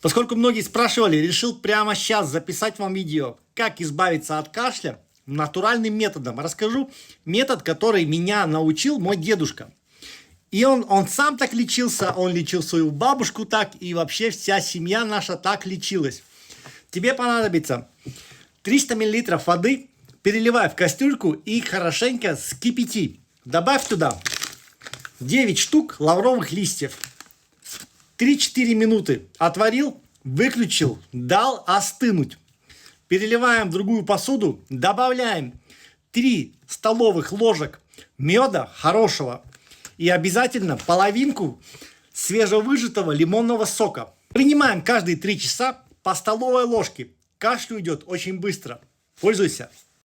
Поскольку многие спрашивали, решил прямо сейчас записать вам видео, как избавиться от кашля натуральным методом. Расскажу метод, который меня научил мой дедушка. И он сам так лечился, он лечил свою бабушку так, и вообще вся семья наша так лечилась. Тебе понадобится 300 мл воды, переливай в кастрюльку и хорошенько вскипяти. Добавь туда 9 штук лавровых листьев. 3-4 минуты отварил, выключил, дал остынуть. Переливаем в другую посуду, добавляем 3 столовых ложек меда хорошего и обязательно половинку свежевыжатого лимонного сока. Принимаем каждые 3 часа по столовой ложке. Кашель уйдет очень быстро. Пользуйся.